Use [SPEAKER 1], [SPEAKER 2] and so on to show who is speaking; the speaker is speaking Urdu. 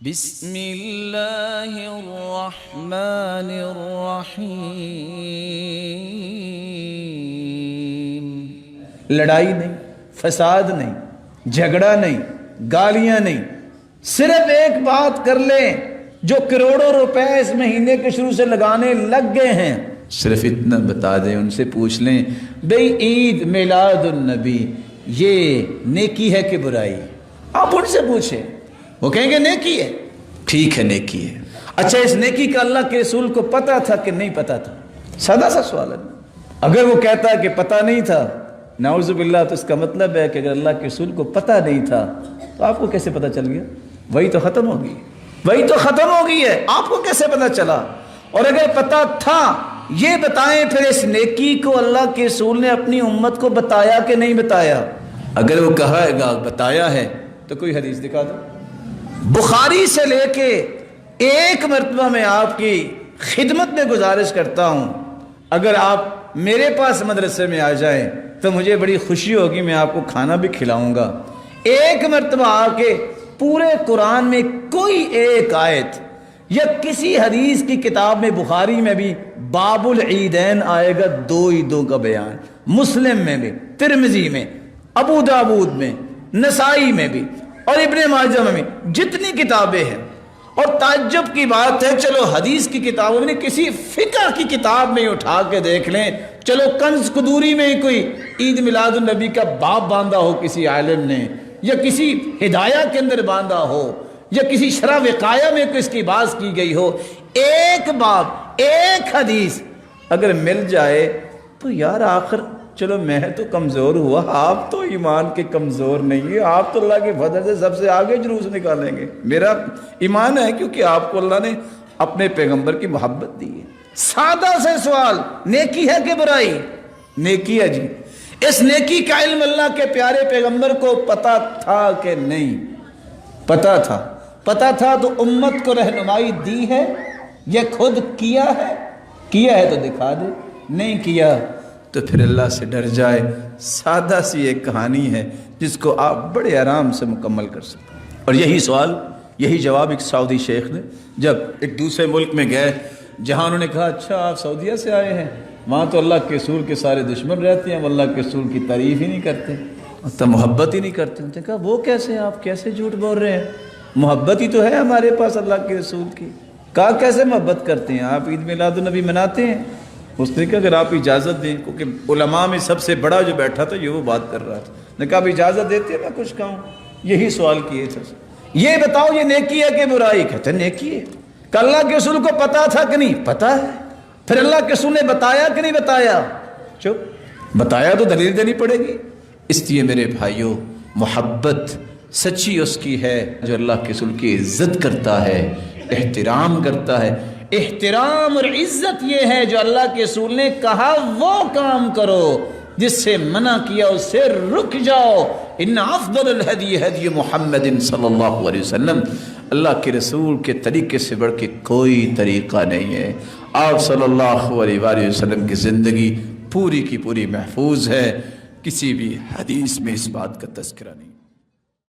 [SPEAKER 1] بسم اللہ الرحمن الرحیم۔
[SPEAKER 2] لڑائی نہیں، فساد نہیں، جھگڑا نہیں، گالیاں نہیں، صرف ایک بات کر لیں جو کروڑوں روپے اس مہینے کے شروع سے لگانے لگ گئے ہیں، صرف اتنا بتا دیں، ان سے پوچھ لیں بھئی عید میلاد النبی یہ نیکی ہے کہ برائی؟ آپ ان سے پوچھیں، وہ کہیں گے نیکی ہے۔ ٹھیک ہے، نیکی ہے۔ اچھا، اس نیکی کا اللہ کے رسول کو پتہ تھا کہ نہیں پتہ تھا؟ سادہ سا سوال ہے۔ اگر وہ کہتا ہے کہ پتہ نہیں تھا، نعوذ باللہ، تو اس کا مطلب ہے کہ اگر اللہ کے رسول کو پتہ نہیں تھا تو آپ کو کیسے پتہ چل گیا؟ وہی تو ختم ہو گئی، وہی تو ختم ہو گئی ہے، آپ کو کیسے پتہ چلا؟ اور اگر پتہ تھا، یہ بتائیں پھر اس نیکی کو اللہ کے رسول نے اپنی امت کو بتایا کہ نہیں بتایا؟ اگر وہ کہا گا بتایا ہے تو کوئی حدیث دکھا دو۔ بخاری سے لے کے ایک مرتبہ میں آپ کی خدمت میں گزارش کرتا ہوں، اگر آپ میرے پاس مدرسے میں آ جائیں تو مجھے بڑی خوشی ہوگی، میں آپ کو کھانا بھی کھلاؤں گا۔ ایک مرتبہ آ کے پورے قرآن میں کوئی ایک آیت یا کسی حدیث کی کتاب میں، بخاری میں بھی باب العیدین آئے گا، دو عیدوں کا بیان، مسلم میں بھی، ترمذی میں، ابو داود میں، نسائی میں بھی اور ابن ماجہ میں، جتنی کتابیں ہیں۔ اور تعجب کی بات ہے، چلو حدیث کی کتابوں میں، کسی فقہ کی کتاب میں اٹھا کے دیکھ لیں، چلو کنز قدوری میں کوئی عید میلاد النبی کا باب باندھا ہو کسی عالم نے، یا کسی ہدایہ کے اندر باندھا ہو، یا کسی شرح وقایہ میں اس کی بات کی گئی ہو، ایک باب، ایک حدیث اگر مل جائے تو یار آخر چلو میں تو کمزور ہوا، آپ تو ایمان کے کمزور نہیں ہیں، آپ تو اللہ کے فضل سے سب سے آگے جلوس نکالیں گے۔ میرا ایمان ہے کیونکہ آپ کو اللہ نے اپنے پیغمبر کی محبت دی ہے۔ سادہ سے سوال، نیکی ہے کہ برائی؟ نیکی ہے جی۔ اس نیکی کا علم اللہ کے پیارے پیغمبر کو پتہ تھا کہ نہیں؟ پتہ تھا۔ پتہ تھا تو امت کو رہنمائی دی ہے یا خود کیا ہے؟ کیا ہے تو دکھا دے، نہیں کیا تو پھر اللہ سے ڈر جائے۔ سادہ سی ایک کہانی ہے جس کو آپ بڑے آرام سے مکمل کر سکتے ہیں۔ اور یہی سوال، یہی جواب ایک سعودی شیخ نے جب ایک دوسرے ملک میں گئے، جہاں انہوں نے کہا اچھا آپ سعودیہ سے آئے ہیں، وہاں تو اللہ کے رسول کے سارے دشمن رہتے ہیں، وہ اللہ کے رسول کی تعریف ہی نہیں کرتے، تو محبت ہی نہیں کرتے۔ انہوں نے کہا وہ کیسے، آپ کیسے جھوٹ بول رہے ہیں؟ محبت ہی تو ہے ہمارے پاس اللہ کے رسول کی۔ کہا کیسے محبت کرتے ہیں آپ؟ عید میلاد النبی مناتے ہیں؟ اس نے کہا اگر آپ اجازت دیں، کیونکہ علماء میں سب سے بڑا جو بیٹھا تھا یہ وہ بات کر رہا تھا، نے کہا اب اجازت دیتے ہیں میں کچھ کہوں؟ یہی سوال کیے تھے، یہ بتاؤ یہ نیکی ہے کہ برائی؟ کہتے ہیں نیکی ہے۔ کہ اللہ کے رسول کو پتا تھا کہ نہیں؟ پتا ہے۔ پھر اللہ کے رسول نے بتایا کہ نہیں بتایا؟ چپ، بتایا تو دلیل دینی پڑے گی۔ اس لیے میرے بھائیوں، محبت سچی اس کی ہے جو اللہ کے رسول کی عزت کرتا ہے، احترام کرتا ہے۔ احترام اور عزت یہ ہے جو اللہ کے رسول نے کہا وہ کام کرو، جس سے منع کیا اس سے رک جاؤ۔ ان افضل الہدی ہدی محمد صلی اللہ علیہ وسلم، اللہ کے رسول کے طریقے سے بڑھ کے کوئی طریقہ نہیں ہے۔ آپ صلی اللہ علیہ وآلہ وسلم کی زندگی پوری کی پوری محفوظ ہے، کسی بھی حدیث میں اس بات کا تذکرہ نہیں۔